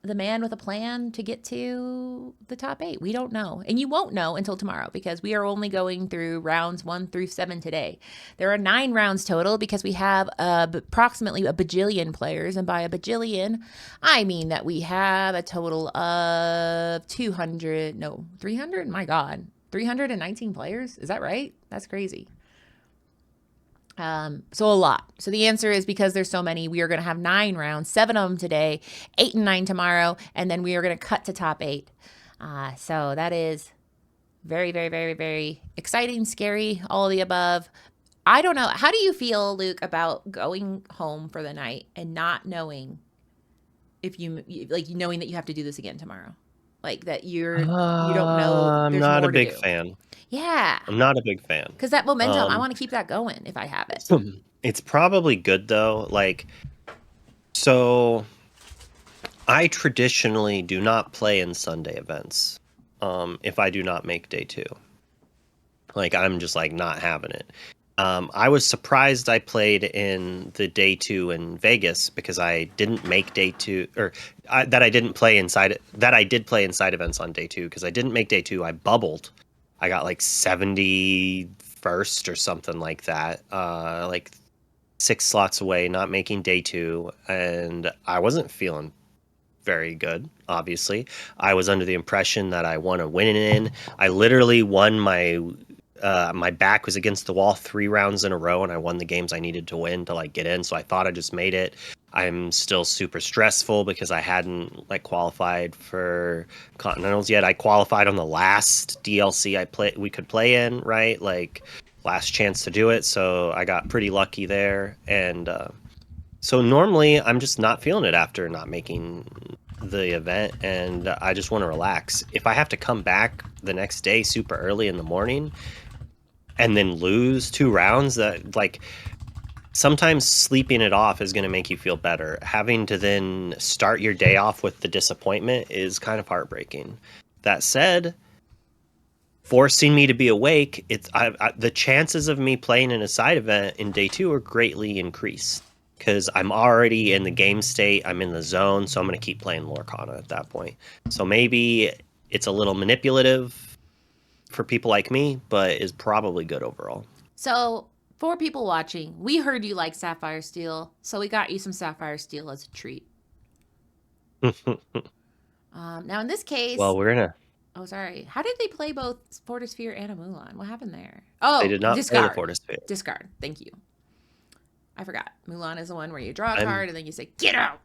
the man with a plan to get to the top 8. We don't know. And you won't know until tomorrow because we are only going through rounds 1 through 7 today. There are 9 rounds total because we have approximately a bajillion players. And by a bajillion, I mean that we have a total of 300, my God, 319 players. Is that right? That's crazy. So a lot. So the answer is because there's so many, we are going to have 9 rounds, 7 of them today, 8 and 9 tomorrow, and then we are going to cut to top 8. So that is very, very, very, very exciting, scary, all of the above. I don't know. How do you feel, Luke, about going home for the night and not knowing if knowing that you have to do this again tomorrow? Like that you don't know I'm there's not a more to big do. fan. Yeah. I'm not a big fan. Because that momentum, I want to keep that going if I have it. It's probably good though. Like, so I traditionally do not play in Sunday events. If I do not make day 2, like I'm just like not having it. I was surprised I played in the day 2 in Vegas because I didn't make day 2, or that I did play inside events on day 2 because I didn't make day 2. I bubbled. I got like 71st or something like that. Like 6 slots away, not making day 2, and I wasn't feeling very good. Obviously, I was under the impression that I won a win in. I literally won my back was against the wall 3 rounds in a row, and I won the games I needed to win to like get in. So I thought I just made it. I'm still super stressful because I hadn't like qualified for continentals yet. I qualified on the last DLC we could play in, right? Like last chance to do it. So I got pretty lucky there. And so normally I'm just not feeling it after not making the event, and I just want to relax. If I have to come back the next day super early in the morning and then lose 2 rounds, that like sometimes sleeping it off is going to make you feel better. Having to then start your day off with the disappointment is kind of heartbreaking. That said, forcing me to be awake, the chances of me playing in a side event in day 2 are greatly increased because I'm already in the game state. I'm in the zone, so I'm going to keep playing Lorcana at that point. So maybe it's a little manipulative for people like me, but is probably good overall. So, for people watching, we heard you like Sapphire Steel, so we got you some Sapphire Steel as a treat. Now, in this case, Well, we're gonna. oh, sorry. How did they play both Fortisphere and a Mulan? What happened there? Oh, They did not play the discard. Fortisphere. Discard. Thank you. I forgot. Mulan is the one where you draw a I'm. card and then you say, get out.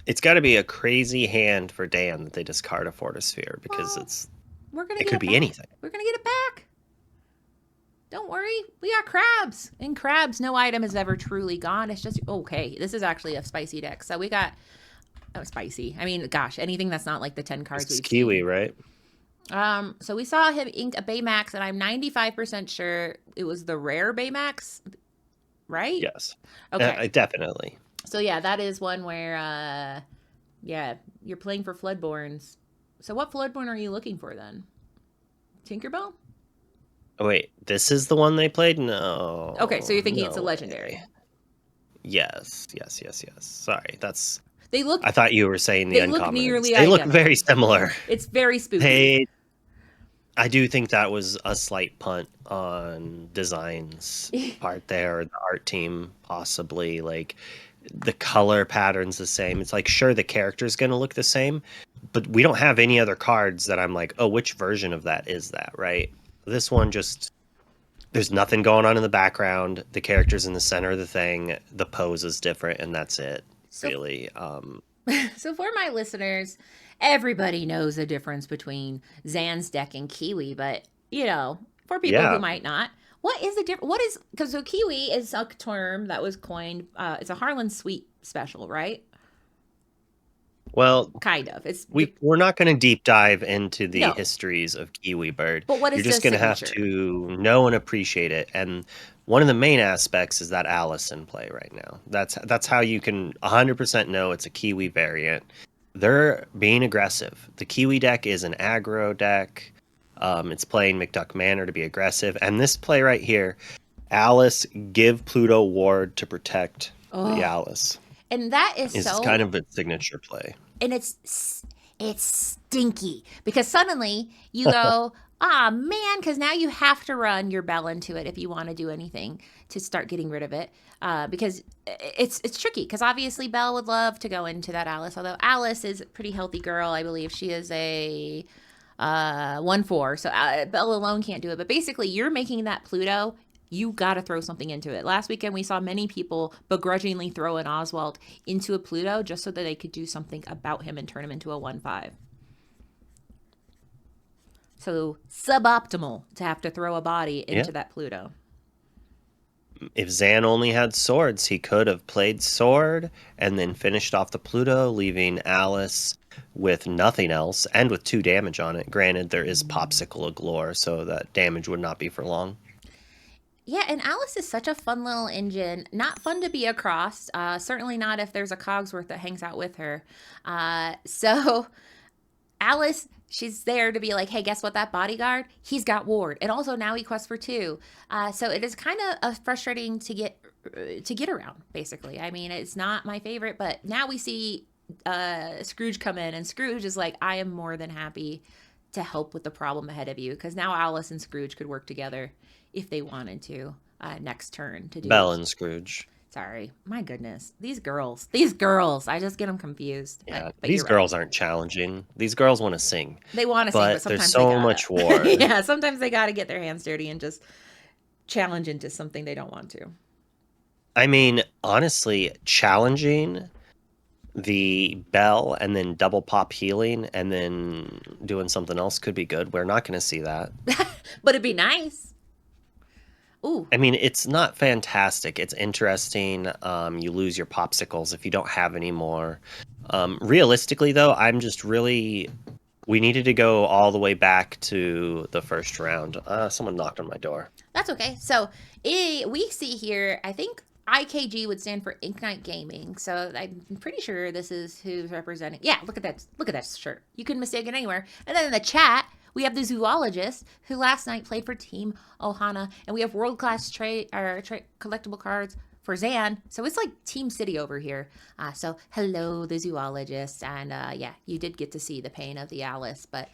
It's got to be a crazy hand for Dan that they discard a Fortisphere because Well, we're gonna it get could it be back. anything. We're gonna get it back. Don't worry. We got crabs. In crabs, no item is ever truly gone. It's just, okay, this is actually a spicy deck. So we got, oh, spicy. I mean, gosh, anything that's not like the 10 cards It's we've Kiwi, seen. right? So we saw him ink a Baymax, and I'm 95% sure it was the rare Baymax, right? Yes. Okay. Definitely. So yeah, that is one where, yeah, you're playing for Floodborns. So what Floodborn are you looking for then? Tinkerbell? Oh, wait, this is the one they played? No. Okay, so you're thinking it's a way. legendary. Yes. Sorry, that's. They look. I thought you were saying the They look uncommons. nearly They look identical. very similar. It's very spooky. I do think that was a slight punt on design's part there, or the art team possibly. Like the color pattern's the same. It's like, sure, the character's going to look the same, but we don't have any other cards that I'm like, oh, which version of that is that, right? This one just, there's nothing going on in the background. The character's in the center of the thing. The pose is different, and that's it, really. So for my listeners, everybody knows the difference between Zan's deck and Kiwi, but for people who might not, what is the difference? What is, because so Kiwi is a term that was coined. It's a Harlan Sweet special, right? Well, kind of. We're not going to deep dive into the histories of Kiwi Bird. But what is You're just going to have to know and appreciate it. And one of the main aspects is that Alice in play right now. That's how you can 100% know it's a Kiwi variant. They're being aggressive. The Kiwi deck is an aggro deck. It's playing McDuck Manor to be aggressive. And this play right here, Alice, give Pluto ward to protect the Alice. And that is It's so, kind of a signature play. and it's stinky because suddenly you go, ah man, because now you have to run your bell into it if you want to do anything to start getting rid of it. Because it's tricky because obviously Belle would love to go into that Alice, although Alice is a pretty healthy girl. I believe she is a 1/4, so Belle alone can't do it. But basically, you're making that Pluto. You got to throw something into it. Last weekend, we saw many people begrudgingly throw an Oswald into a Pluto just so that they could do something about him and turn him into a 1/5. So suboptimal to have to throw a body into that Pluto. If Zan only had swords, he could have played sword and then finished off the Pluto, leaving Alice with nothing else and with 2 damage on it. Granted, there is Popsicle galore, so that damage would not be for long. Yeah, and Alice is such a fun little engine. Not fun to be across. Certainly not if there's a Cogsworth that hangs out with her. So Alice, she's there to be like, hey, guess what? That bodyguard, he's got ward, and also now he quests for 2. So it is kind of frustrating to get around. Basically, I mean, it's not my favorite, but now we see Scrooge come in, and Scrooge is like, I am more than happy to help with the problem ahead of you, because now Alice and Scrooge could work together if they wanted to next turn to do. Belle and Scrooge. Sorry, my goodness, these girls, I just get them confused. Yeah, but these girls aren't challenging. These girls want to sing. They want to sing, but sometimes there's so much war. Yeah, sometimes they got to get their hands dirty and just challenge into something they don't want to. I mean, honestly, challenging the Bell and then double pop healing and then doing something else could be good. We're not going to see that. But it'd be nice. Ooh. I mean, it's not fantastic. It's interesting. You lose your popsicles if you don't have any more. Realistically, though, I'm just really... We needed to go all the way back to the first round. Someone knocked on my door. That's okay. So we see here, I think IKG would stand for Inknight Gaming. So I'm pretty sure this is who's representing. Yeah, look at that. Look at that shirt. You couldn't mistake it anywhere. And then in the chat, we have the zoologist who last night played for Team Ohana, and we have world-class collectible cards for Zan. So it's like Team City over here. So hello, the zoologist, and yeah, you did get to see the pain of the Alice. But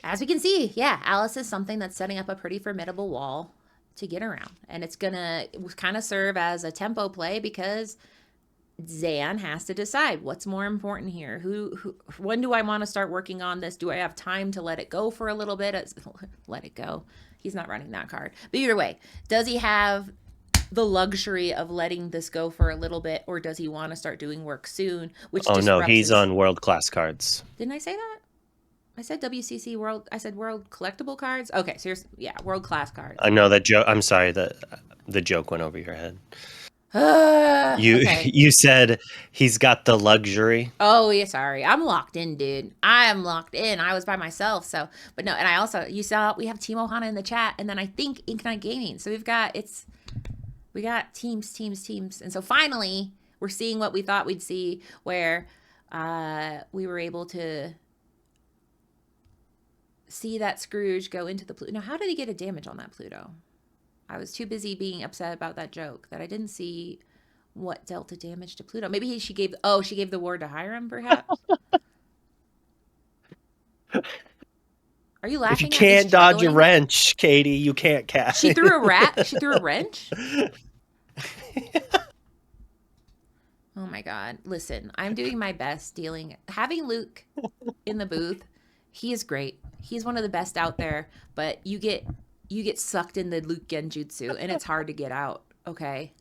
as we can see, yeah, Alice is something that's setting up a pretty formidable wall to get around, and it's gonna kind of serve as a tempo play because Zan has to decide what's more important here. When do I want to start working on this? Do I have time to let it go for a little bit? Let it go. He's not running that card. But either way, does he have the luxury of letting this go for a little bit, or does he want to start doing work soon? Which no, he's on world-class cards. Didn't I say that? I said WCC World. I said World Collectible cards. Okay, so world-class cards. I know that joke. I'm sorry that the joke went over your head. You said he's got the luxury. Oh yeah, sorry. I'm locked in, dude. I am locked in. I was by myself, so but no, and I also you saw we have Team Ohana in the chat, and then I think Inknight Gaming. So we got teams, and so finally we're seeing what we thought we'd see, where we were able to see that Scrooge go into the Pluto. Now, how did he get a damage on that Pluto? I was too busy being upset about that joke that I didn't see what dealt a damage to Pluto. Maybe she gave the ward to Hiram, perhaps. Are you laughing? If you can't dodge a wrench, Katie, you can't cast. She threw a rat. She threw a wrench. Oh my God! Listen, I'm doing my best having Luke in the booth. He is great. He's one of the best out there. But you get sucked in the Luke genjutsu, and it's hard to get out. Okay,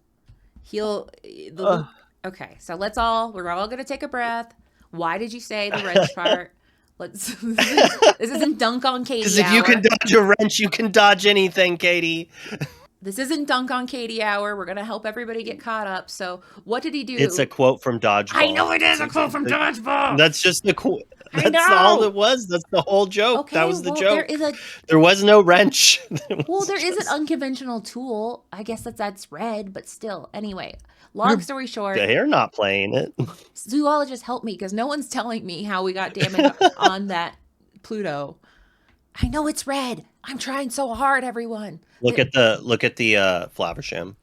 okay. So we're all gonna take a breath. Why did you say the wrench part? This isn't dunk on Katie. Because if you can dodge a wrench, you can dodge anything, Katie. This isn't dunk on Katie hour. We're gonna help everybody get caught up. So what did he do? It's a quote from Dodgeball. I know it is a quote from Dodgeball. That's just the quote. That's all it was. That's the whole joke. Okay, that was the joke. There was no wrench. There is an unconventional tool. I guess that's red, but still. Anyway, long story short. They're not playing it. Zoologist, help me, because no one's telling me how we got damage on that Pluto. I know it's red. I'm trying so hard, everyone. Look at the Flaversham.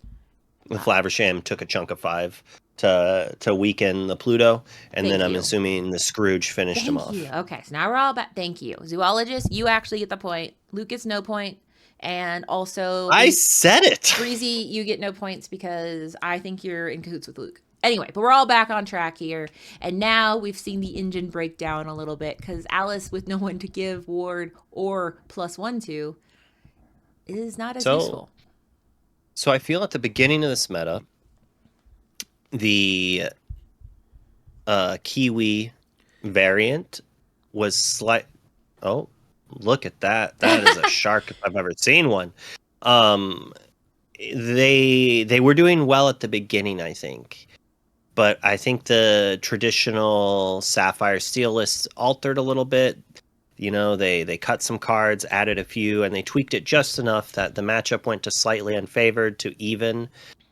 The Flaversham took a chunk of 5. to weaken the Pluto, and then Thank I'm you. assuming the Scrooge finished him Thank you. off. Okay, so now we're all back. Thank you. Zoologist, you actually get the point. Luke gets no point. And also, I said it. Breezy, you get no points because I think you're in cahoots with Luke. Anyway, but we're all back on track here. And now we've seen the engine break down a little bit because Alice, with no one to give ward or +1 to, is not as useful. So I feel at the beginning of this meta, the Kiwi variant was slight. Oh, look at that! That is a shark if I've ever seen one. They were doing well at the beginning, I think, but I think the traditional Sapphire Steel list altered a little bit. You know, they cut some cards, added a few, and they tweaked it just enough that the matchup went to slightly unfavored to even,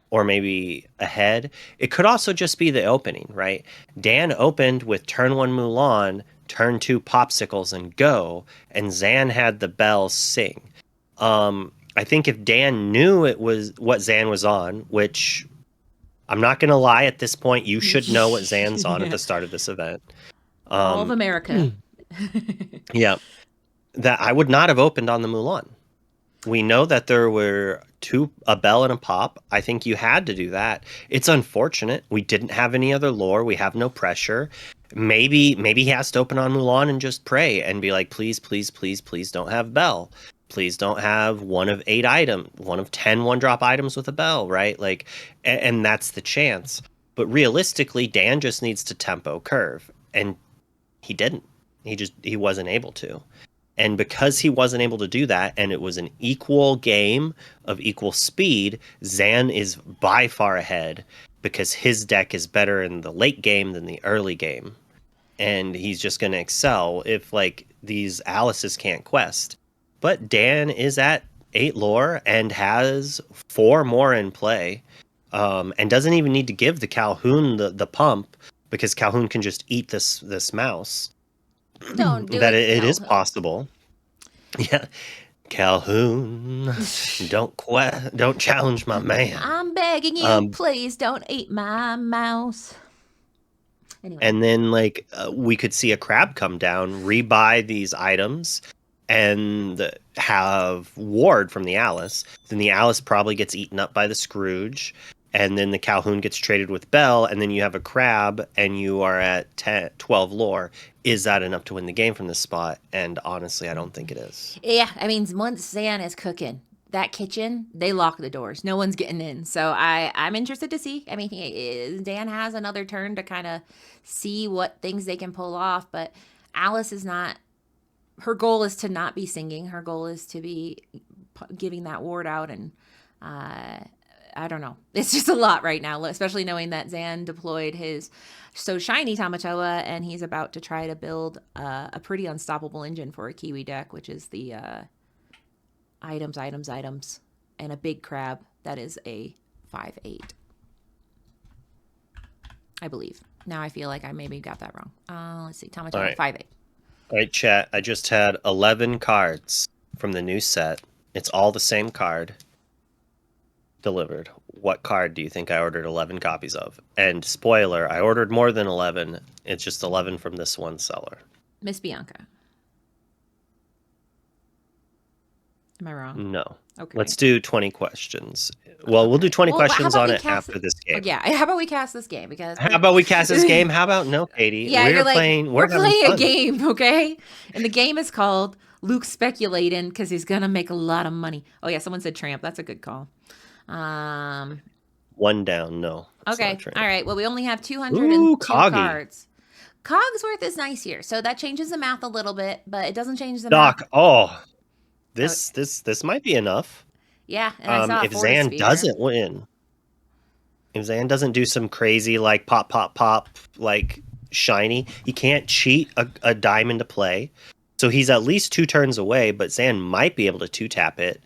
or maybe ahead. It could also just be the opening, right? Dan opened with turn 1 Mulan, turn 2 Popsicles, and go, and Zan had the bells sing. I think if Dan knew it was what Zan was on, which I'm not going to lie, at this point, you should know what Zan's on at the start of this event. All of America. Yeah. That I would not have opened on the Mulan. We know that there were a bell and a pop. I think you had to do that. It's unfortunate. We didn't have any other lore. We have no pressure. Maybe he has to open on Mulan and just pray and be like, please, please, please, please don't have bell. Please don't have one of 8 items, one of 10 one-drop items with a bell, right? Like, and that's the chance. But realistically, Dan just needs to tempo curve, and he didn't. He wasn't able to. And because he wasn't able to do that, and it was an equal game of equal speed, Zan is by far ahead because his deck is better in the late game than the early game. And he's just going to excel if, like, these Alice's can't quest. But Dan is at 8 lore and has 4 more in play, and doesn't even need to give the Calhoun the pump because Calhoun can just eat this mouse. Don't do that it. it is possible. Yeah, Calhoun, don't challenge my man. I'm begging you, please don't eat my mouse. Anyway. And then, like, we could see a crab come down, rebuy these items, and have ward from the Alice. Then the Alice probably gets eaten up by the Scrooge, and then the Calhoun gets traded with Bell, and then you have a crab, and you are at 12 lore. Is that enough to win the game from this spot? And honestly, I don't think it is. Yeah, I mean, once Zan is cooking, that kitchen, they lock the doors. No one's getting in. So I'm interested to see. I mean, Dan has another turn to kind of see what things they can pull off, but Alice is not, her goal is to not be singing. Her goal is to be giving that ward out, and I don't know. It's just a lot right now, especially knowing that Zan deployed his so shiny Tamatoa, and he's about to try to build a pretty unstoppable engine for a Kiwi deck, which is the items, and a big crab that is a 5/8. I believe. Now I feel like I maybe got that wrong. Let's see. Tamatoa, 5/8. All right, chat. I just had 11 cards from the new set. It's all the same card delivered. What card do you think I ordered 11 copies of? And spoiler, I ordered more than 11. It's just 11 from this one seller. Miss Bianca. Am I wrong? No. Okay. Let's do 20 questions. Well, we'll do 20 questions on it after this game. Yeah, how about we cast this game? Because how about we cast this game? How about no, Katie? Yeah, we're playing a game, okay? And the game is called Luke Speculating because he's gonna make a lot of money. Oh yeah, someone said tramp. That's a good call. One down. No. Okay. All right. Well, we only have 202 cards. Cogsworth is nice here, so that changes the math a little bit, but it doesn't change the math. Oh. This might be enough. Yeah, and I saw if Zan doesn't win, if Zan doesn't do some crazy like pop like shiny, he can't cheat a diamond to play. So he's at least 2 turns away, but Zan might be able to 2-tap it.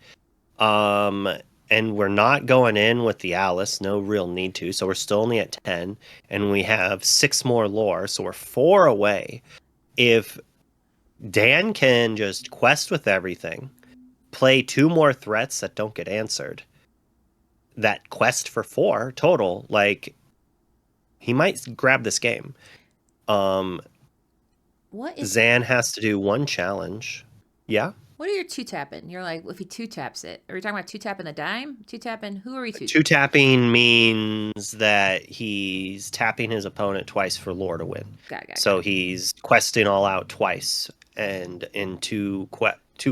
And we're not going in with the Alice, no real need to. So we're still only at 10, and we have 6 more lore, so we're 4 away. If Dan can just quest with everything, play 2 more threats that don't get answered, that quest for 4 total, like, He might grab this game. What is Zan has to do one challenge. Yeah. What are you two tapping? You're like, if he two taps it, are we talking about two tapping the dime? Two tapping? Who are we two? Two tapping means that he's tapping his opponent twice for lore to win. Got it. So he's questing all out twice, and in two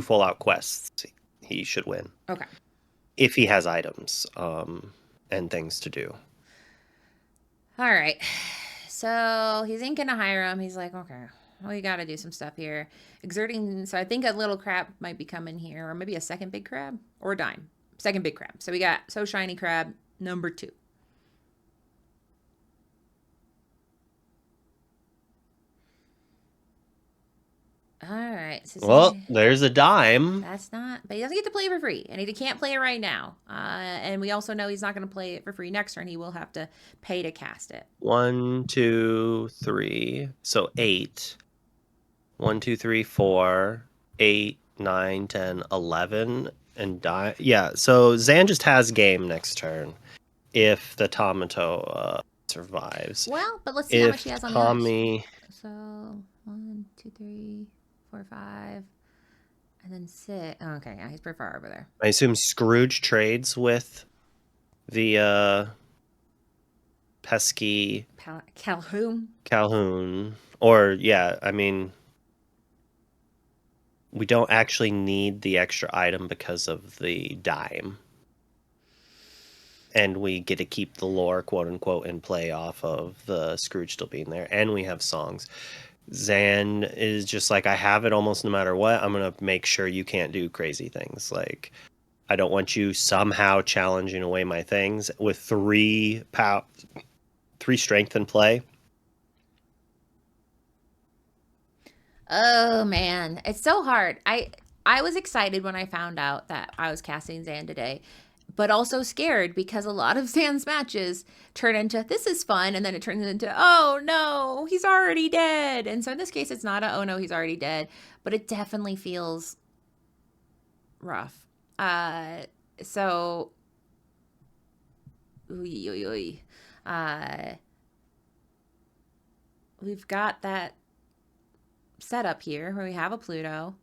full out quests, he should win. Okay. If he has items and things to do. All right. So he's inking a Hiram. He's like, okay, we got to do some stuff here. Exerting. So I think a little crab might be coming here, or maybe a second big crab or a dime. Second big crab. So we got So Shiny Crab number 2. All right. So well, there's a dime. That's not, but he doesn't get to play it for free, and he can't play it right now. And we also know he's not going to play it for free next turn. He will have to pay to cast it. 1, 2, 3. So 8. 1, 2, 3, 4, 8, 9, 10, 11, and die. Yeah. So Zan just has game next turn if the Tomato survives. Well, but let's see how much he has on Tommy. So 1, 2, 3, 4, 5, and then 6. Oh, okay, yeah, he's pretty far over there. I assume Scrooge trades with the pesky Calhoun. Or yeah, I mean, we don't actually need the extra item because of the dime. And we get to keep the lore, quote unquote, in play off of the Scrooge still being there. And we have songs. Zan is just like, I have it almost no matter what. I'm going to make sure you can't do crazy things. Like, I don't want you somehow challenging away my things with 3 strength in play. Oh, man. It's so hard. I was excited when I found out that I was casting Zan today, but also scared because a lot of Zan's matches turn into, this is fun, and then it turns into, oh no, he's already dead. And so in this case, it's not a, oh no, he's already dead, but it definitely feels rough. So, we've got that setup here where we have a Pluto.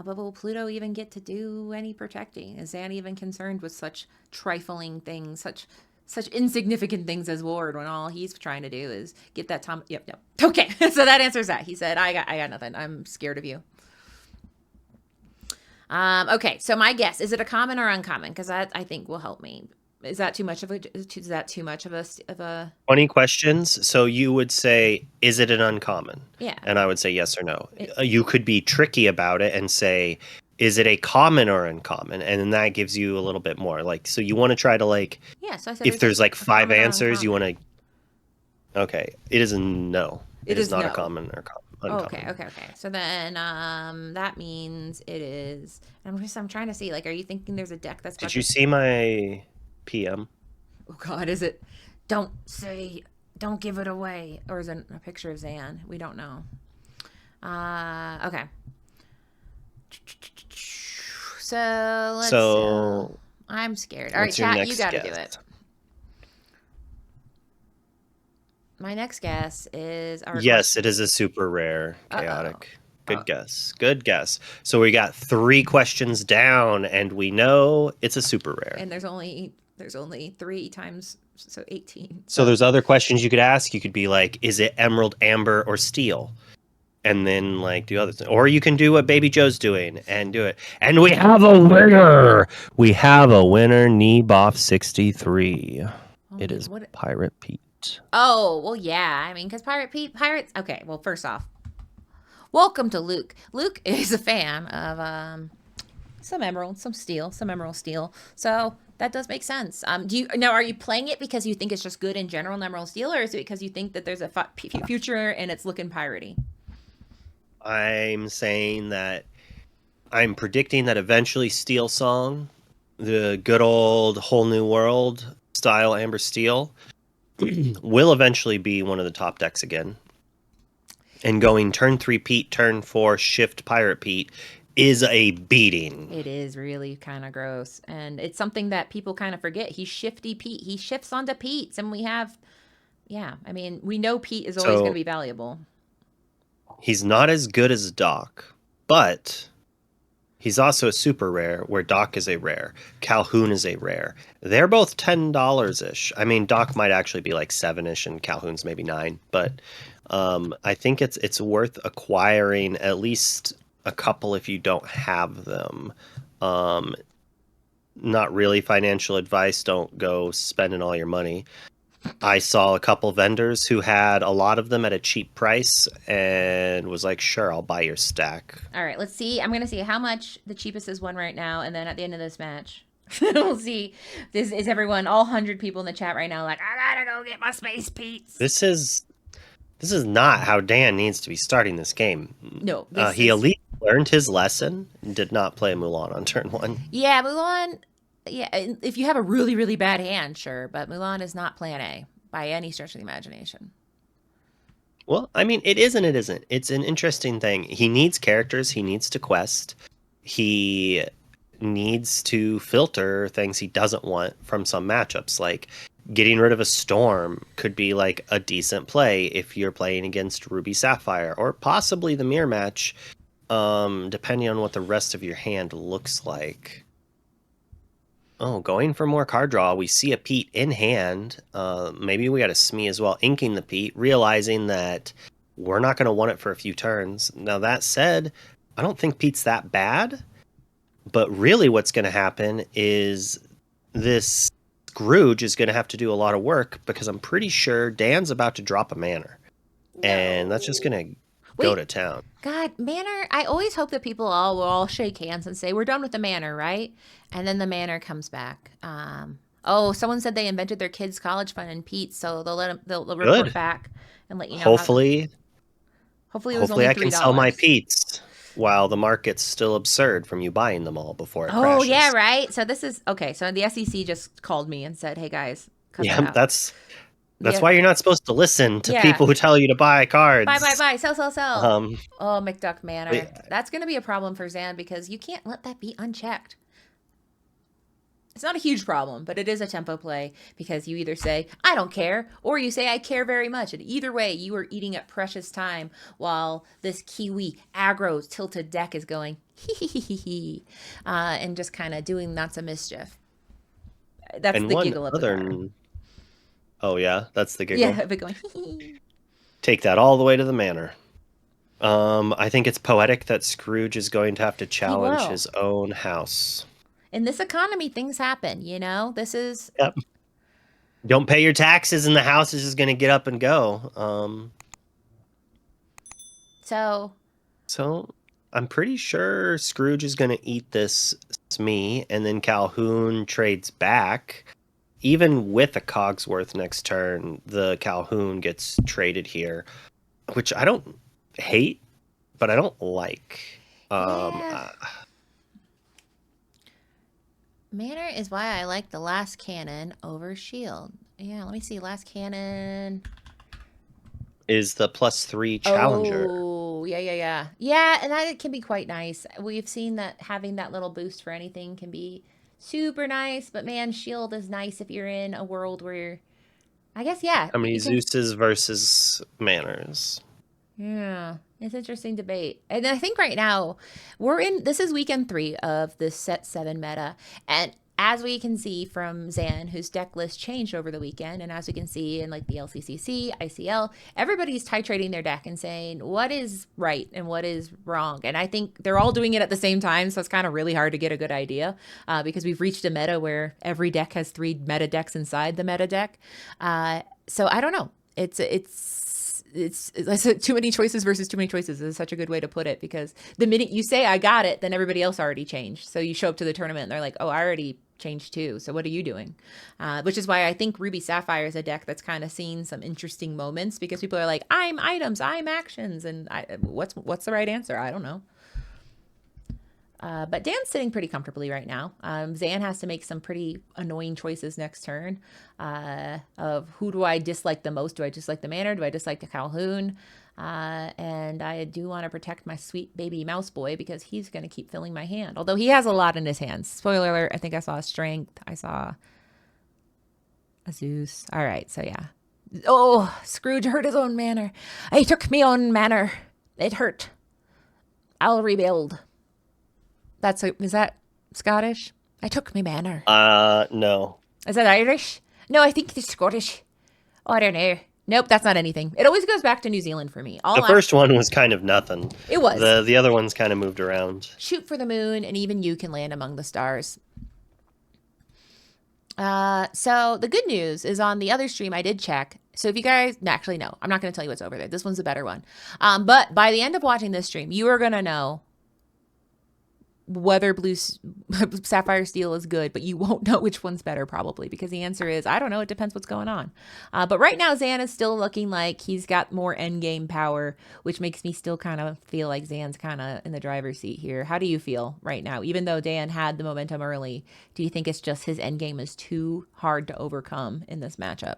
But will Pluto even get to do any protecting? Is Zan even concerned with such trifling things, such insignificant things as Ward, when all he's trying to do is get that Tom? Yep. Okay, so that answers that. He said, "I got nothing. I'm scared of you." Okay, so my guess, is it a common or uncommon? Because that, I think, will help me. Is that too much of a 20 questions? So you would say, is it an uncommon? Yeah. And I would say yes or no. You could be tricky about it and say, is it a common or uncommon? And then that gives you a little bit more. Like, so you want to try to like, yeah, so I said, if there's like 5 answers, you want to, okay, it is a no. It is not no. a common or uncommon. Okay. So then that means it is, I'm trying to see, like, are you thinking there's a deck that's... Did you see my PM? Oh God, is it, don't give it away, or is it a picture of Zan? We don't know. Okay. So let's I'm scared. All right, chat, you gotta do it. My next guess is yes, it is a super rare chaotic. Good guess. So we got 3 questions down, and we know it's a super rare. And there's only 3 times, so 18. So there's other questions you could ask. You could be like, is it emerald, amber, or steel? And then like do other things. Or you can do what Baby Joe's doing and do it. And we have a winner. We have a winner, Neboff63. It is Pirate Pete. Oh, well, yeah. I mean, because Pirates. Okay, well, first off, welcome to Luke. Luke is a fan of some emerald steel. So that does make sense. Are you playing it because you think it's just good in general, emerald steel, or is it because you think that there's a future and it's looking piratey? I'm saying that I'm predicting that eventually Steel Song, the good old Whole New World style Amber Steel, will eventually be one of the top decks again. And going turn 3 Pete, turn 4 shift Pirate Pete is a beating. It is really kind of gross. And it's something that people kind of forget. He's shifty Pete. He shifts onto Pete's, and we have Yeah, I mean, we know Pete is always going to So be valuable. he's not as good as Doc, but he's also a super rare, where Doc is a rare. Calhoun is a rare. They're both $10 ish. I mean, Doc might actually be like 7-ish, and Calhoun's maybe 9. But I think it's worth acquiring at least a couple if you don't have them. Um, Not really financial advice. Don't go spending all your money. I saw a couple vendors who had a lot of them at a cheap price and was like, sure, I'll buy your stack. All right, let's see. I'm going to see how much the cheapest is one right now, and then at the end of this match, we'll see. This is everyone, all 100 people in the chat right now, like, I gotta go get my space Pete's. This is not how Dan needs to be starting this game. No, He at least learned his lesson and did not play Mulan on turn 1. Yeah, Mulan. Yeah, if you have a really, really bad hand, sure, but Mulan is not plan A by any stretch of the imagination. Well, I mean, it is and it isn't. It's an interesting thing. He needs characters. He needs to quest. He needs to filter things he doesn't want from some matchups. Like getting rid of a Storm could be like a decent play if you're playing against Ruby Sapphire, or possibly the mirror match, depending on what the rest of your hand looks like. Oh, going for more card draw. We see a Pete in hand. Maybe we got a Smee as well, inking the Pete, realizing that we're not going to want it for a few turns. Now, that said, I don't think Pete's that bad. But really what's going to happen is this Scrooge is going to have to do a lot of work, because I'm pretty sure Dan's about to drop a manor. No. And that's just going to go to town. God, manor, I always hope that people will all shake hands and say, we're done with the manor, right? And then the manor comes back. Oh, someone said they invented their kids' college fund in Pete, so they'll report back and let you know. Hopefully it was only $3. I can sell my Pete's while the market's still absurd from you buying them all before it crashes. Oh, yeah, right? So this is, okay, so the SEC just called me and said, hey, guys, cut that out. That's why you're not supposed to listen to people who tell you to buy cards. Buy, sell. Oh, McDuck Manor. That's going to be a problem for Zan, because you can't let that be unchecked. It's not a huge problem, but it is a tempo play, because you either say, I don't care, or you say, I care very much. And either way, you are eating up precious time while this Kiwi aggro tilted deck is going, and just kind of doing lots of mischief. That's the giggle of the card. Oh, yeah? That's the giggle? Yeah, but going, Take that all the way to the manor. I think it's poetic that Scrooge is going to have to challenge his own house. In this economy, things happen, you know? This is... Yep. Don't pay your taxes and the house is just going to get up and go. So I'm pretty sure Scrooge is going to eat this Smee, and then Calhoun trades back. Even with a Cogsworth next turn, the Calhoun gets traded here, which I don't hate, but I don't like. Manor is why I like the Last Cannon over Shield. Yeah, let me see. Last Cannon is the +3 challenger. Oh, yeah. Yeah, and that can be quite nice. We've seen that having that little boost for anything can be super nice, but man, Shield is nice if you're in a world where, I guess, yeah. How many Zeuses versus Manors? Yeah, it's an interesting debate. And I think right now this is weekend 3 of this set 7 meta. And as we can see from Zan, whose deck list changed over the weekend, and as we can see in like the LCCC, ICL, everybody's titrating their deck and saying what is right and what is wrong. And I think they're all doing it at the same time, so it's kind of really hard to get a good idea, because we've reached a meta where every deck has 3 meta decks inside the meta deck. So I don't know. It's too many choices versus too many choices is such a good way to put it, because the minute you say I got it, then everybody else already changed. So you show up to the tournament and they're like, oh, I already changed too. So what are you doing? Which is why I think Ruby Sapphire is a deck that's kind of seen some interesting moments, because people are like, I'm items, I'm actions, and what's the right answer? I don't know. But Dan's sitting pretty comfortably right now. Zan has to make some pretty annoying choices next turn of who do I dislike the most? Do I dislike the Manor? Do I dislike the Calhoun? And I do want to protect my sweet baby mouse boy, because he's going to keep filling my hand. Although he has a lot in his hands. Spoiler alert, I think I saw a Strength. I saw a Zeus. All right, so yeah. Oh, Scrooge hurt his own manor. I took me own manor. It hurt. I'll rebuild. Is that Scottish? I took me manor. No. Is that Irish? No, I think it's Scottish. Oh, I don't know. Nope, that's not anything. It always goes back to New Zealand for me. The first one was kind of nothing. It was. The other ones kind of moved around. Shoot for the moon, and even you can land among the stars. So the good news is on the other stream, I did check. So if you guys, actually, no, I'm not going to tell you what's over there. This one's a better one. But by the end of watching this stream, you are going to know whether Sapphire Steel is good, but you won't know which one's better probably, because the answer is, I don't know. It depends what's going on. But right now, Zan is still looking like he's got more endgame power, which makes me still kind of feel like Zan's kind of in the driver's seat here. How do you feel right now? Even though Dan had the momentum early, do you think it's just his endgame is too hard to overcome in this matchup?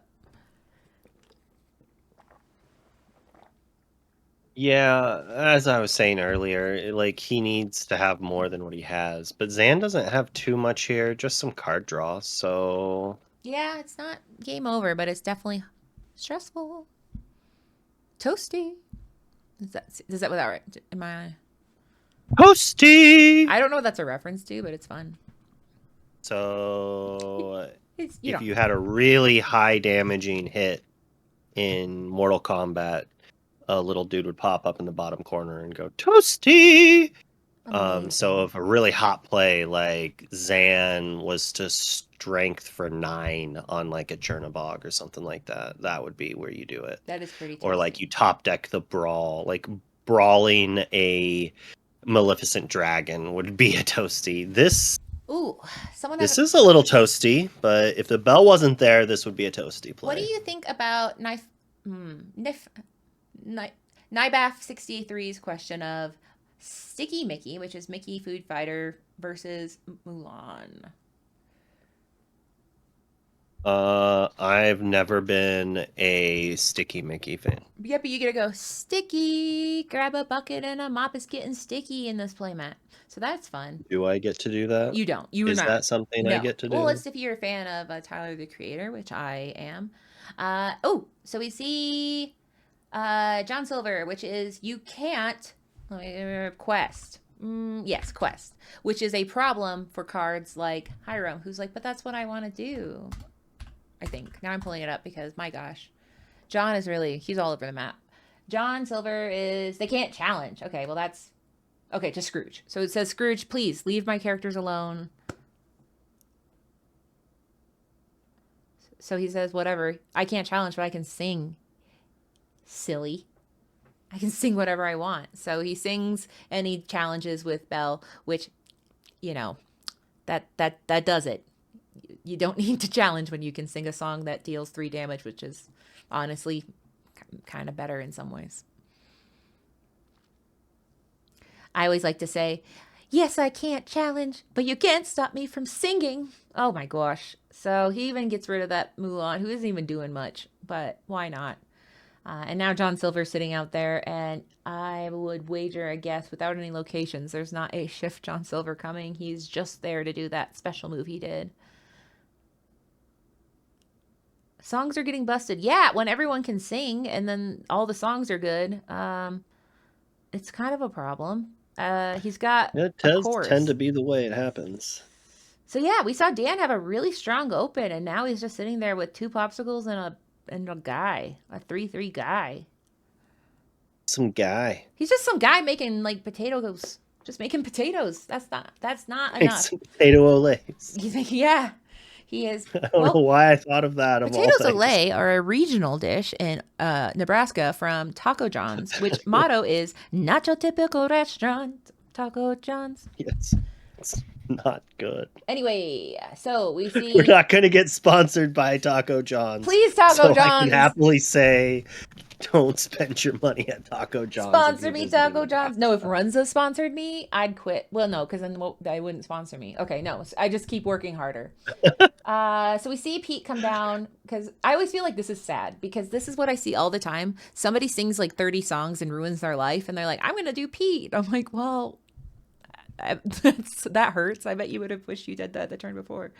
Yeah, as I was saying earlier, like he needs to have more than what he has. But Zan doesn't have too much here, just some card draw. So yeah, it's not game over, but it's definitely stressful. Toasty. Is that without right? Am I? Toasty! I don't know what that's a reference to, but it's fun. So if you had a really high damaging hit in Mortal Kombat, a little dude would pop up in the bottom corner and go, Toasty! So if a really hot play like Zan was to strength for 9 on like a Chernobog or something like that, that would be where you do it. That is pretty toasty. Or like you top deck the brawl, like brawling a Maleficent Dragon would be a toasty. This is a little toasty, but if the bell wasn't there, this would be a toasty play. What do you think about Nibaf63's question of Sticky Mickey, which is Mickey Food Fighter versus Mulan? I've never been a Sticky Mickey fan. Yeah, but you gotta go sticky, grab a bucket and a mop is getting sticky in this playmat. So that's fun. Do I get to do that? You don't. Is that something I get to do? Well, it's if you're a fan of Tyler, the Creator, which I am. So we see John Silver, which is you can't quest. Yes, quest, which is a problem for cards like Hiram, who's like, but that's what I want to do. I think. Now I'm pulling it up because, my gosh. John is really, he's all over the map. John Silver is, they can't challenge. Okay, well that's, okay, to Scrooge. So it says, Scrooge, please leave my characters alone. So he says, whatever. I can't challenge, but I can sing. Silly. I can sing whatever I want. So he sings and he challenges with Belle, which, you know, that does it. You don't need to challenge when you can sing a song that deals 3 damage, which is honestly kind of better in some ways. I always like to say, yes, I can't challenge, but you can't stop me from singing. Oh my gosh. So he even gets rid of that Mulan, who isn't even doing much, but why not? And now John Silver's sitting out there, and I would wager a guess, without any locations, there's not a shift John Silver coming. He's just there to do that special move he did. Songs are getting busted. Yeah, when everyone can sing and then all the songs are good, it's kind of a problem. He's got it does tend to be the way it happens. So yeah, we saw Dan have a really strong open, and now he's just sitting there with 2 popsicles and a guy, a 3/3 guy. Some guy. He's just some guy making like potatoes, just making potatoes. That's not enough. Some potato olays. He's making, yeah. He is. I don't know why I thought of that. Potatoes olay are a regional dish in Nebraska from Taco John's, which motto is "Not your typical restaurant, Taco John's." Yes, it's not good. Anyway, so we see we're not going to get sponsored by Taco John's. Please, Taco John's. I can happily say, don't spend your money at Taco John's. Sponsor me, Taco John's. No, if Runza sponsored me, I'd quit. Well, no, because then they wouldn't sponsor me. Okay, no, I just keep working harder. So we see Pete come down, because I always feel like this is sad, because this is what I see all the time. Somebody sings like 30 songs and ruins their life, and they're like, I'm going to do Pete. I'm like, well, That hurts. I bet you would have wished you did that the turn before.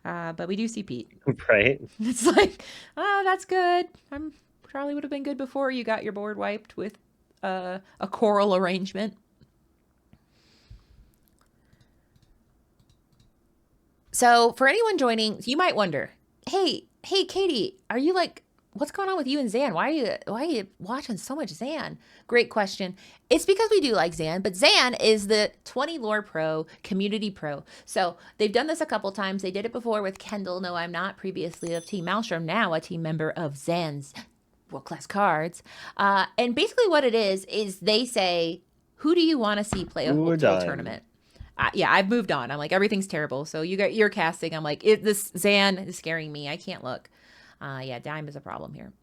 But we do see Pete. Right? It's like, oh, that's good. Probably would have been good before you got your board wiped with a coral arrangement. So for anyone joining, you might wonder, hey, Katie, are you like, what's going on with you and Zan? Why are you watching so much Zan? Great question. It's because we do like Zan, but Zan is the 20 Lore Pro community pro. So they've done this a couple times. They did it before with Kendall. No, I'm not, previously of Team Maelstrom, now a team member of Zan's world-class cards. And basically what it is they say, who do you want to see play a whole tournament? Yeah, I've moved on. I'm like, everything's terrible. So you're casting. I'm like, this Zan is scaring me. I can't look. Yeah, dime is a problem here.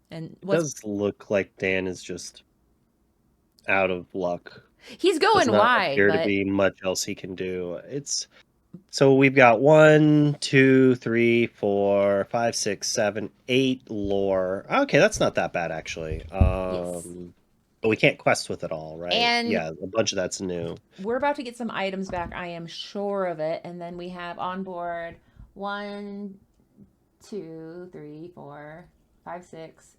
And it does look like Dan is just out of luck. He's going wide. Appear to be much else he can do. So we've got 1, 2, 3, 4, 5, 6, 7, 8 lore. Okay, that's not that bad actually. Yes. But we can't quest with it all, right? And yeah, a bunch of that's new. We're about to get some items back, I am sure of it. And then we have on board 1, 2, 3, 4, 5, 6,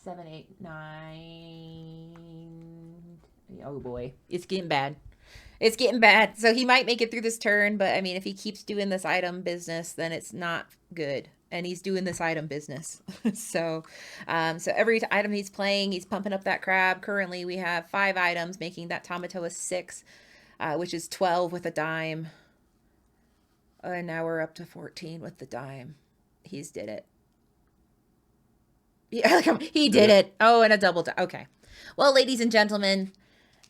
7, 8, 9. Oh boy, it's getting bad. It's getting bad. So he might make it through this turn, but I mean, if he keeps doing this item business, then it's not good. And he's doing this item business. So every item he's playing, he's pumping up that crab. Currently, we have 5 items, making that Tamatoa 6, which is 12 with a dime. And now we're up to 14 with the dime. He's did it. Yeah, he did it. Oh, and a double dime. Okay. Well, ladies and gentlemen,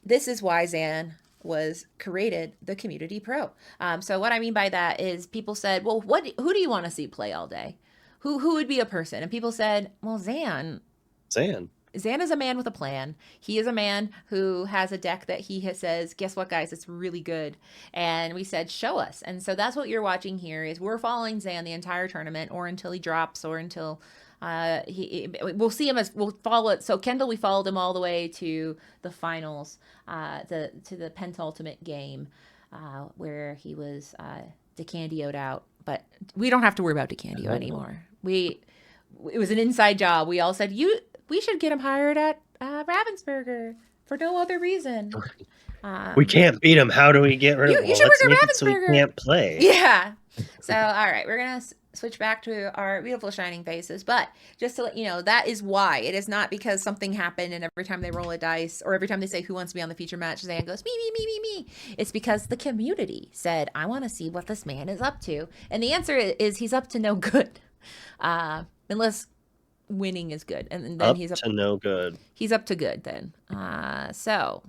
this is why Zan was created the community pro. So what I mean by that is people said, well, who do you want to see play all day? Who would be a person? And people said, well, Zan is a man with a plan. He is a man who has a deck that he says, guess what, guys, it's really good. And we said, show us. And so that's what you're watching here is we're following Zan the entire tournament, or until he drops, or until we'll see him, as we'll follow it. So Kendall, we followed him all the way to the finals, to the penultimate game, where he was DeCandioed out. But we don't have to worry about DeCandio anymore. It was an inside job. We all said, we should get him hired at Ravensburger for no other reason. We can't beat him. How do we get rid of him? You should work at Ravensburger. So he can't play. Yeah. So, all right, we're going to switch back to our beautiful shining faces. But just to let you know, that is why. It is not because something happened and every time they roll a dice or every time they say who wants to be on the feature match, Zan goes, me. It's because the community said, I want to see what this man is up to. And the answer is he's up to no good. Unless winning is good. And then he's up to no good. He's up to good then. So